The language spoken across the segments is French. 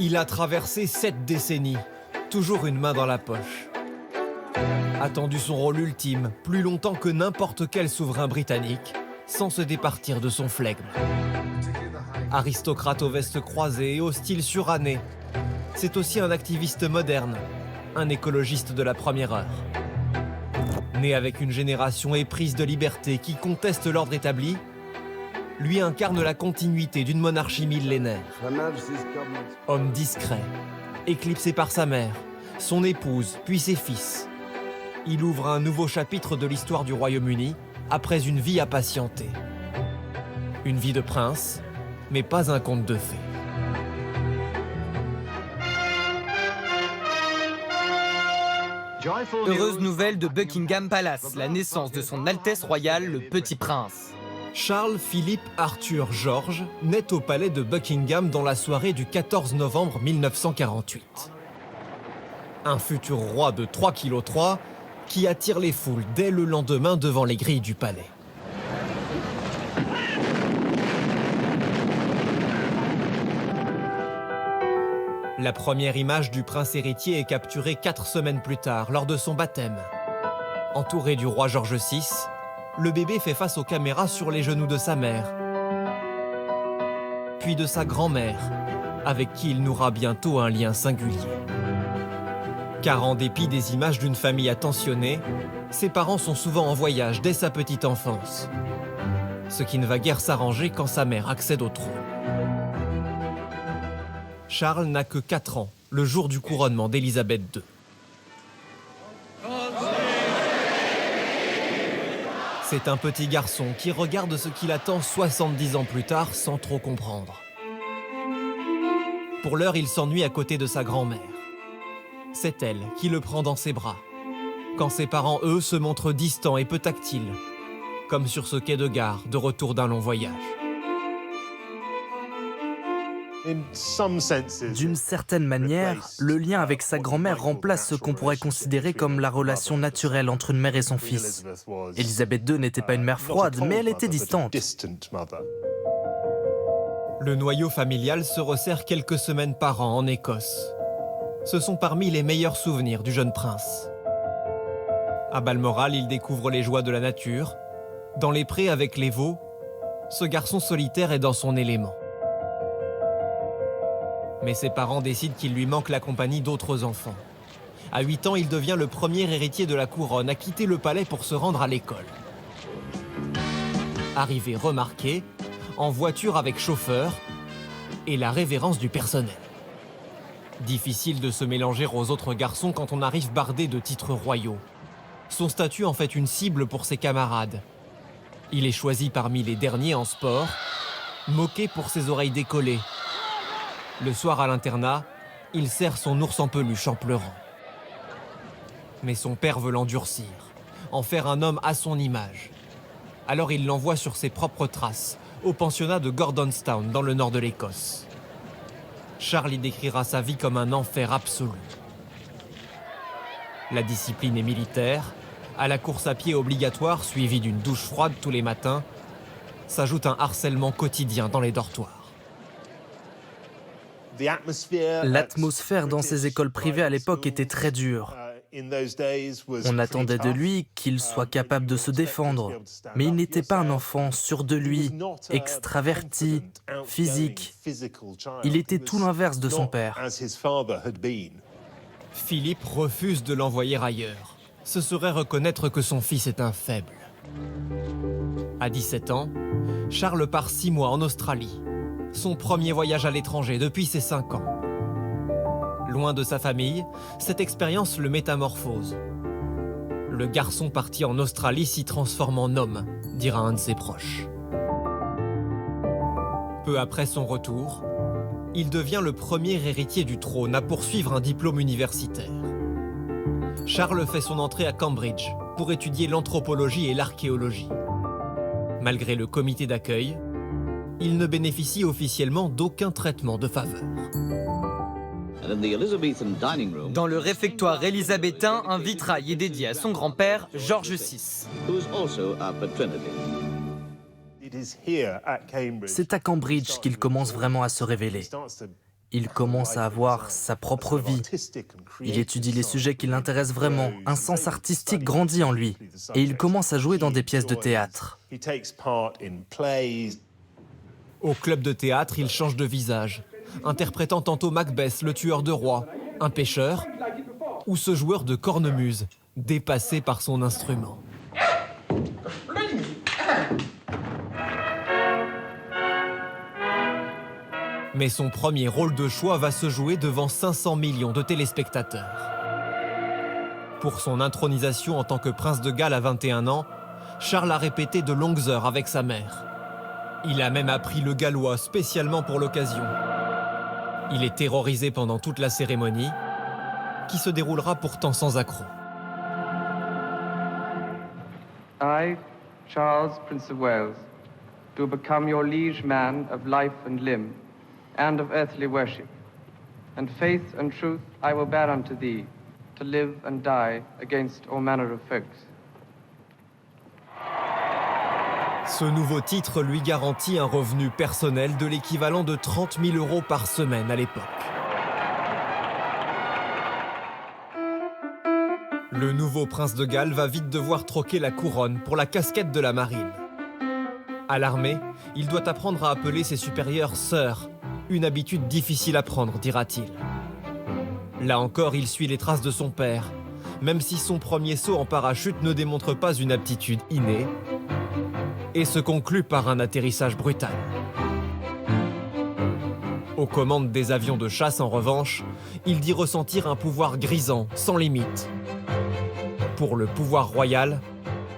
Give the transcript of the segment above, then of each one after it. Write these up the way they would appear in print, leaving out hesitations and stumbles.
Il a traversé 7 décennies, toujours une main dans la poche. Attendu son rôle ultime, plus longtemps que n'importe quel souverain britannique, sans se départir de son flegme. Aristocrate aux vestes croisées et au style suranné, c'est aussi un activiste moderne, un écologiste de la première heure. Né avec une génération éprise de liberté qui conteste l'ordre établi, lui incarne la continuité d'une monarchie millénaire. Homme discret, éclipsé par sa mère, son épouse, puis ses fils. Il ouvre un nouveau chapitre de l'histoire du Royaume-Uni après une vie à patienter. Une vie de prince, mais pas un conte de fées. Heureuse nouvelle de Buckingham Palace, la naissance de son Altesse royale, le Petit Prince. Charles Philippe Arthur George naît au palais de Buckingham dans la soirée du 14 novembre 1948. Un futur roi de 3,3 kg qui attire les foules dès le lendemain devant les grilles du palais. La première image du prince héritier est capturée 4 semaines plus tard, lors de son baptême. Entouré du roi George VI, le bébé fait face aux caméras sur les genoux de sa mère, puis de sa grand-mère, avec qui il nouera bientôt un lien singulier. Car en dépit des images d'une famille attentionnée, ses parents sont souvent en voyage dès sa petite enfance. Ce qui ne va guère s'arranger quand sa mère accède au trône. Charles n'a que 4 ans, le jour du couronnement d'Élisabeth II. C'est un petit garçon qui regarde ce qu'il attend 70 ans plus tard sans trop comprendre. Pour l'heure, il s'ennuie à côté de sa grand-mère. C'est elle qui le prend dans ses bras, quand ses parents, eux, se montrent distants et peu tactiles, comme sur ce quai de gare de retour d'un long voyage. D'une certaine manière, le lien avec sa grand-mère remplace ce qu'on pourrait considérer comme la relation naturelle entre une mère et son fils. Élisabeth II n'était pas une mère froide, mais elle était distante. Le noyau familial se resserre quelques semaines par an en Écosse. Ce sont parmi les meilleurs souvenirs du jeune prince. À Balmoral, il découvre les joies de la nature. Dans les prés avec les veaux, ce garçon solitaire est dans son élément. Mais ses parents décident qu'il lui manque la compagnie d'autres enfants. À 8 ans, il devient le premier héritier de la couronne à quitter le palais pour se rendre à l'école. Arrivé remarqué, en voiture avec chauffeur et la révérence du personnel. Difficile de se mélanger aux autres garçons quand on arrive bardé de titres royaux. Son statut en fait une cible pour ses camarades. Il est choisi parmi les derniers en sport, moqué pour ses oreilles décollées. Le soir à l'internat, il serre son ours en peluche en pleurant. Mais son père veut l'endurcir, en faire un homme à son image. Alors il l'envoie sur ses propres traces, au pensionnat de Gordonstown, dans le nord de l'Écosse. Charles y décrira sa vie comme un enfer absolu. La discipline est militaire, à la course à pied obligatoire, suivie d'une douche froide tous les matins, s'ajoute un harcèlement quotidien dans les dortoirs. L'atmosphère dans ces écoles privées à l'époque était très dure. On attendait de lui qu'il soit capable de se défendre, mais il n'était pas un enfant sûr de lui, extraverti, physique. Il était tout l'inverse de son père. Philippe refuse de l'envoyer ailleurs. Ce serait reconnaître que son fils est un faible. À 17 ans, Charles part 6 mois en Australie. Son premier voyage à l'étranger depuis ses 5 ans. Loin de sa famille, cette expérience le métamorphose. Le garçon parti en Australie s'y transforme en homme, dira un de ses proches. Peu après son retour, il devient le premier héritier du trône à poursuivre un diplôme universitaire. Charles fait son entrée à Cambridge pour étudier l'anthropologie et l'archéologie. Malgré le comité d'accueil, il ne bénéficie officiellement d'aucun traitement de faveur. Dans le réfectoire élisabétain, un vitrail est dédié à son grand-père, George VI. C'est à Cambridge qu'il commence vraiment à se révéler. Il commence à avoir sa propre vie. Il étudie les sujets qui l'intéressent vraiment. Un sens artistique grandit en lui. Et il commence à jouer dans des pièces de théâtre. Au club de théâtre, il change de visage, interprétant tantôt Macbeth, le tueur de rois, un pêcheur, ou ce joueur de cornemuse, dépassé par son instrument. Mais son premier rôle de choix va se jouer devant 500 millions de téléspectateurs. Pour son intronisation en tant que prince de Galles à 21 ans, Charles a répété de longues heures avec sa mère. Il a même appris le gallois spécialement pour l'occasion. Il est terrorisé pendant toute la cérémonie, qui se déroulera pourtant sans accroc. I, Charles, Prince of Wales, do become your liege man of life and limb, and of earthly worship. And faith and truth I will bear unto thee, to live and die against all manner of folks. Ce nouveau titre lui garantit un revenu personnel de l'équivalent de 30 000 € par semaine à l'époque. Le nouveau prince de Galles va vite devoir troquer la couronne pour la casquette de la marine. À l'armée, il doit apprendre à appeler ses supérieurs sœurs, une habitude difficile à prendre, dira-t-il. Là encore, il suit les traces de son père, même si son premier saut en parachute ne démontre pas une aptitude innée, et se conclut par un atterrissage brutal. Aux commandes des avions de chasse, en revanche, il dit ressentir un pouvoir grisant, sans limite. Pour le pouvoir royal,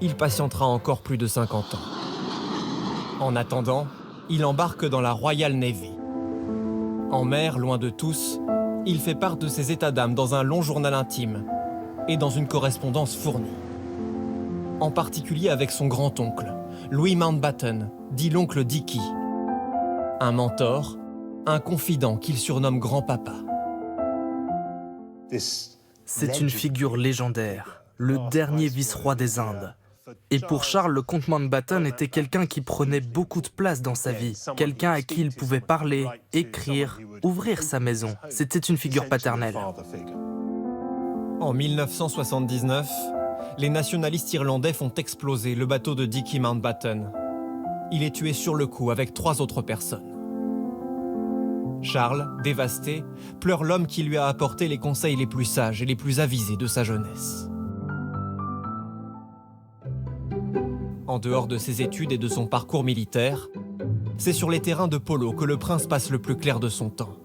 il patientera encore plus de 50 ans. En attendant, il embarque dans la Royal Navy. En mer, loin de tous, il fait part de ses états d'âme dans un long journal intime et dans une correspondance fournie. En particulier avec son grand-oncle, Louis Mountbatten, dit l'oncle Dicky. Un mentor, un confident qu'il surnomme grand-papa. C'est une figure légendaire, le dernier vice-roi des Indes. Et pour Charles, le comte Mountbatten était quelqu'un qui prenait beaucoup de place dans sa vie, quelqu'un à qui il pouvait parler, écrire, ouvrir sa maison. C'était une figure paternelle. En 1979, les nationalistes irlandais font exploser le bateau de Dicky Mountbatten. Il est tué sur le coup avec 3 autres personnes. Charles, dévasté, pleure l'homme qui lui a apporté les conseils les plus sages et les plus avisés de sa jeunesse. En dehors de ses études et de son parcours militaire, c'est sur les terrains de polo que le prince passe le plus clair de son temps.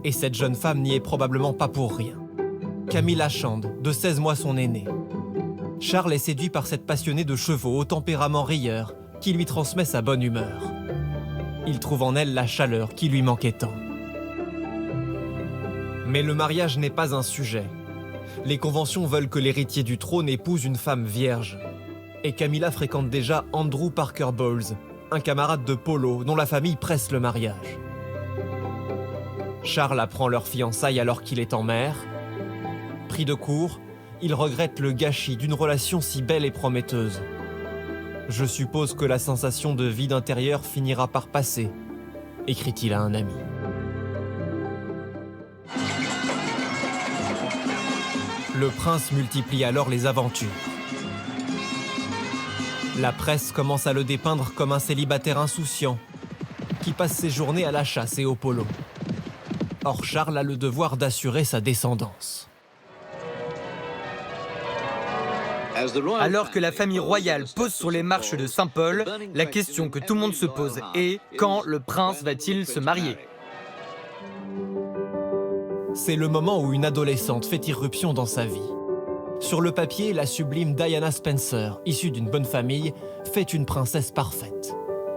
Et cette jeune femme n'y est probablement pas pour rien. Camilla Chand, de 16 mois son aînée. Charles est séduit par cette passionnée de chevaux au tempérament rieur qui lui transmet sa bonne humeur. Il trouve en elle la chaleur qui lui manquait tant. Mais le mariage n'est pas un sujet. Les conventions veulent que l'héritier du trône épouse une femme vierge. Et Camilla fréquente déjà Andrew Parker Bowles, un camarade de polo dont la famille presse le mariage. Charles apprend leur fiançailles alors qu'il est en mer. Pris de court, il regrette le gâchis d'une relation si belle et prometteuse. Je suppose que la sensation de vide intérieur finira par passer, écrit-il à un ami. Le prince multiplie alors les aventures. La presse commence à le dépeindre comme un célibataire insouciant, qui passe ses journées à la chasse et au polo. Or, Charles a le devoir d'assurer sa descendance. Alors que la famille royale pose sur les marches de Saint-Paul, la question que tout le monde se pose est « Quand le prince va-t-il se marier ?» C'est le moment où une adolescente fait irruption dans sa vie. Sur le papier, la sublime Diana Spencer, issue d'une bonne famille, fait une princesse parfaite.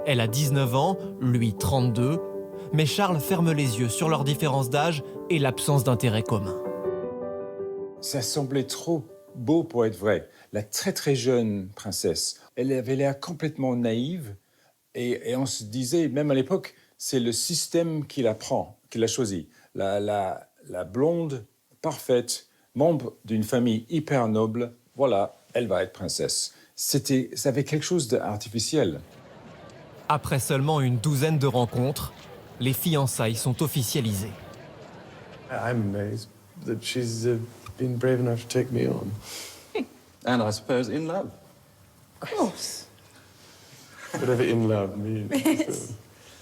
Elle a 19 ans, lui 32, mais Charles ferme les yeux sur leur différence d'âge et l'absence d'intérêt commun. Ça semblait trop beau pour être vrai. La très très jeune princesse, elle avait l'air complètement naïve et on se disait, même à l'époque, c'est le système qui la prend, qui l'a choisi. La blonde parfaite, membre d'une famille hyper noble, voilà, elle va être princesse. Ça avait quelque chose d'artificiel. Après seulement une douzaine de rencontres, les fiançailles sont officialisées. I'm amazed that she's been brave enough to take me on. And I suppose in love. Of course. Whatever in love means.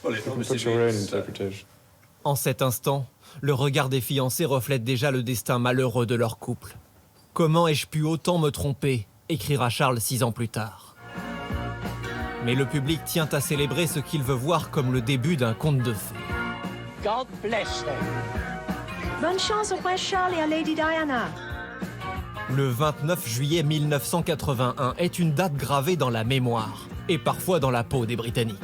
Well, it You can obviously put your own means, interpretation. En cet instant, le regard des fiancés reflète déjà le destin malheureux de leur couple. « Comment ai-je pu autant me tromper ?» écrira Charles 6 ans plus tard. Mais le public tient à célébrer ce qu'il veut voir comme le début d'un conte de fées. God bless them. Bonne chance au prince Charles et à Lady Diana. Le 29 juillet 1981 est une date gravée dans la mémoire et parfois dans la peau des Britanniques.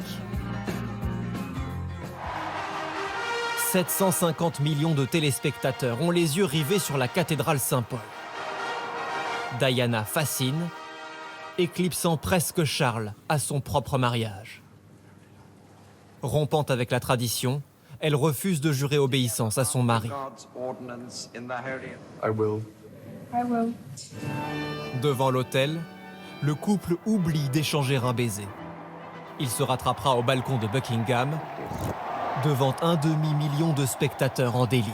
750 millions de téléspectateurs ont les yeux rivés sur la cathédrale Saint-Paul. Diana fascine, éclipsant presque Charles à son propre mariage. Rompant avec la tradition, elle refuse de jurer obéissance à son mari. I will. Devant l'autel, le couple oublie d'échanger un baiser. Il se rattrapera au balcon de Buckingham, devant un demi-million de spectateurs en délire.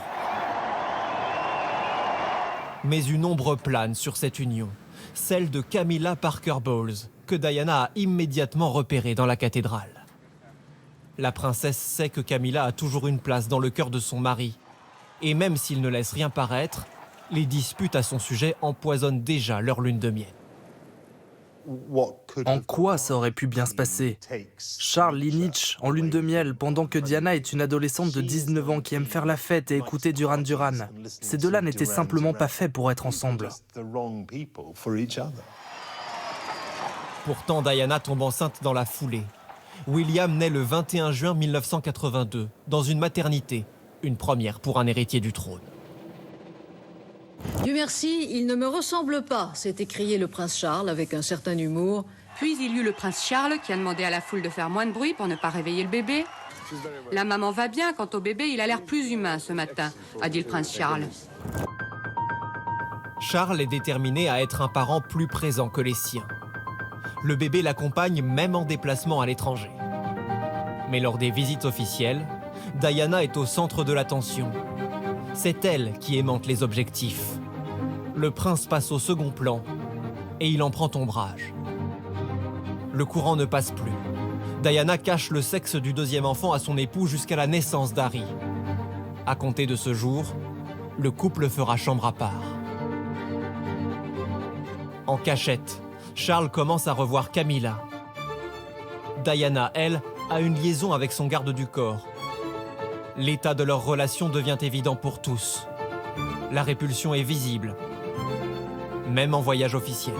Mais une ombre plane sur cette union, celle de Camilla Parker Bowles, que Diana a immédiatement repérée dans la cathédrale. La princesse sait que Camilla a toujours une place dans le cœur de son mari. Et même s'il ne laisse rien paraître, les disputes à son sujet empoisonnent déjà leur lune de miel. En quoi ça aurait pu bien se passer? Charles lit Nietzsche en lune de miel pendant que Diana est une adolescente de 19 ans qui aime faire la fête et écouter Duran Duran. Ces deux-là n'étaient simplement pas faits pour être ensemble. Pourtant, Diana tombe enceinte dans la foulée. William naît le 21 juin 1982, dans une maternité, une première pour un héritier du trône. Dieu merci, il ne me ressemble pas, s'est écrié le prince Charles avec un certain humour. Puis il y eut le prince Charles qui a demandé à la foule de faire moins de bruit pour ne pas réveiller le bébé. La maman va bien, quant au bébé, il a l'air plus humain ce matin, a dit le prince Charles. Charles est déterminé à être un parent plus présent que les siens. Le bébé l'accompagne même en déplacement à l'étranger. Mais lors des visites officielles, Diana est au centre de l'attention. C'est elle qui aimante les objectifs. Le prince passe au second plan et il en prend ombrage. Le courant ne passe plus. Diana cache le sexe du deuxième enfant à son époux jusqu'à la naissance d'Harry. À compter de ce jour, le couple fera chambre à part. En cachette, Charles commence à revoir Camilla. Diana, elle, a une liaison avec son garde du corps. L'état de leur relation devient évident pour tous. La répulsion est visible, même en voyage officiel.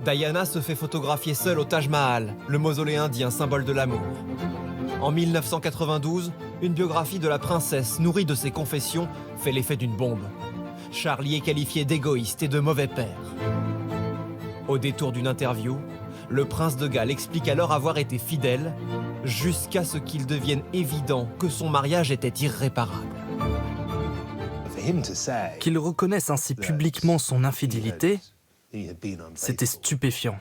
Diana se fait photographier seule au Taj Mahal, le mausolée indien symbole de l'amour. En 1992, une biographie de la princesse nourrie de ses confessions fait l'effet d'une bombe. Charles y est qualifié d'égoïste et de mauvais père. Au détour d'une interview, le prince de Galles explique alors avoir été fidèle jusqu'à ce qu'il devienne évident que son mariage était irréparable. Qu'il reconnaisse ainsi publiquement son infidélité, c'était stupéfiant.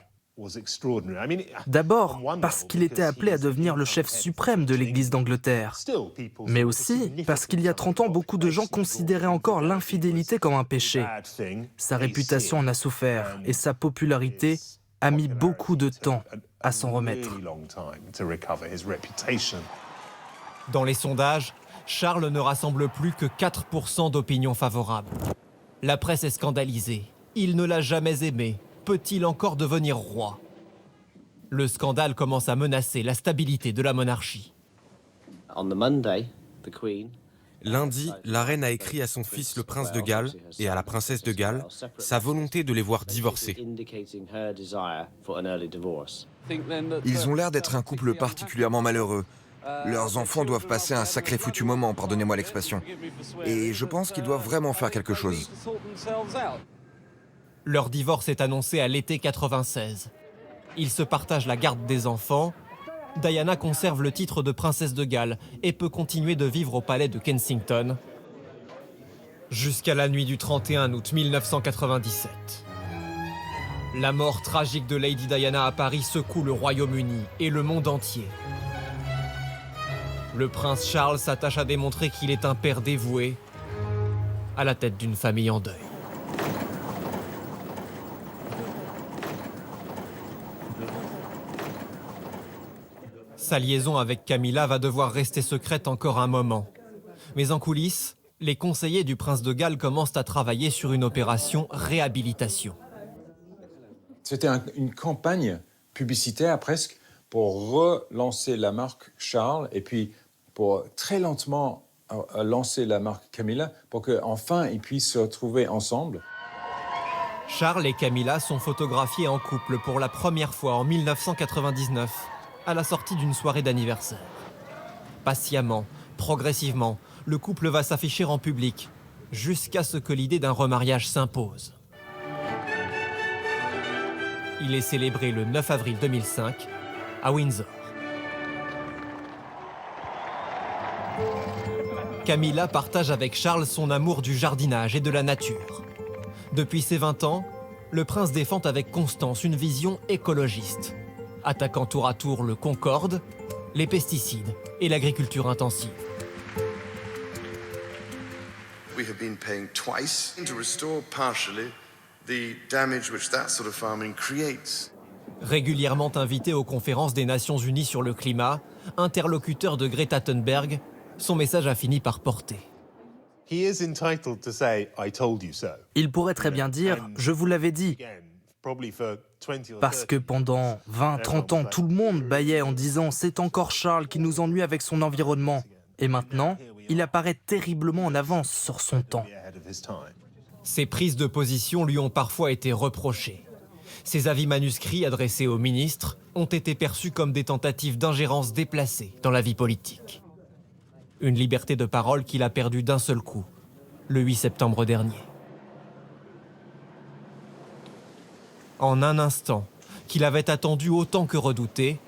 D'abord parce qu'il était appelé à devenir le chef suprême de l'Église d'Angleterre, mais aussi parce qu'il y a 30 ans, beaucoup de gens considéraient encore l'infidélité comme un péché. Sa réputation en a souffert et sa popularité a mis beaucoup de temps à s'en remettre. Dans les sondages, Charles ne rassemble plus que 4% d'opinion favorable. La presse est scandalisée. Il ne l'a jamais aimé. Peut-il encore devenir roi? Le scandale commence à menacer la stabilité de la monarchie. Lundi, la reine a écrit à son fils le prince de Galles et à la princesse de Galles sa volonté de les voir divorcer. Ils ont l'air d'être un couple particulièrement malheureux. Leurs enfants doivent passer un sacré foutu moment, pardonnez-moi l'expression. Et je pense qu'ils doivent vraiment faire quelque chose. Leur divorce est annoncé à l'été 96. Ils se partagent la garde des enfants. Diana conserve le titre de princesse de Galles et peut continuer de vivre au palais de Kensington jusqu'à la nuit du 31 août 1997. La mort tragique de Lady Diana à Paris secoue le Royaume-Uni et le monde entier. Le prince Charles s'attache à démontrer qu'il est un père dévoué à la tête d'une famille en deuil. Sa liaison avec Camilla va devoir rester secrète encore un moment. Mais en coulisses, les conseillers du prince de Galles commencent à travailler sur une opération réhabilitation. C'était une campagne publicitaire presque pour relancer la marque Charles et puis pour très lentement lancer la marque Camilla pour qu'enfin ils puissent se retrouver ensemble. Charles et Camilla sont photographiés en couple pour la première fois en 1999, à la sortie d'une soirée d'anniversaire. Patiemment, progressivement, le couple va s'afficher en public, jusqu'à ce que l'idée d'un remariage s'impose. Il est célébré le 9 avril 2005 à Windsor. Camilla partage avec Charles son amour du jardinage et de la nature. Depuis ses 20 ans, le prince défend avec constance une vision écologiste, attaquant tour à tour le Concorde, les pesticides et l'agriculture intensive. We have been paying twice to restore partially the damage which that sort of farming creates. Régulièrement invité aux conférences des Nations Unies sur le climat, interlocuteur de Greta Thunberg, son message a fini par porter. Il pourrait très bien dire « je vous l'avais dit ». Parce que pendant 20-30 ans, tout le monde bâillait en disant « c'est encore Charles qui nous ennuie avec son environnement ». Et maintenant, il apparaît terriblement en avance sur son temps. Ses prises de position lui ont parfois été reprochées. Ses avis manuscrits adressés aux ministres ont été perçus comme des tentatives d'ingérence déplacées dans la vie politique. Une liberté de parole qu'il a perdue d'un seul coup, le 8 septembre dernier. En un instant, qu'il avait attendu autant que redouté,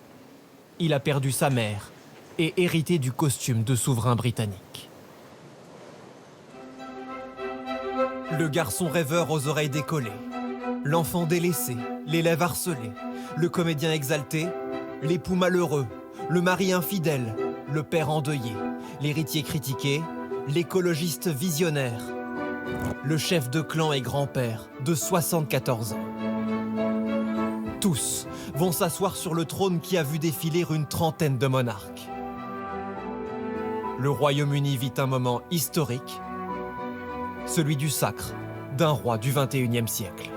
il a perdu sa mère et hérité du costume de souverain britannique. Le garçon rêveur aux oreilles décollées, l'enfant délaissé, l'élève harcelé, le comédien exalté, l'époux malheureux, le mari infidèle, le père endeuillé, l'héritier critiqué, l'écologiste visionnaire, le chef de clan et grand-père de 74 ans. Tous vont s'asseoir sur le trône qui a vu défiler une trentaine de monarques. Le Royaume-Uni vit un moment historique, celui du sacre d'un roi du XXIe siècle.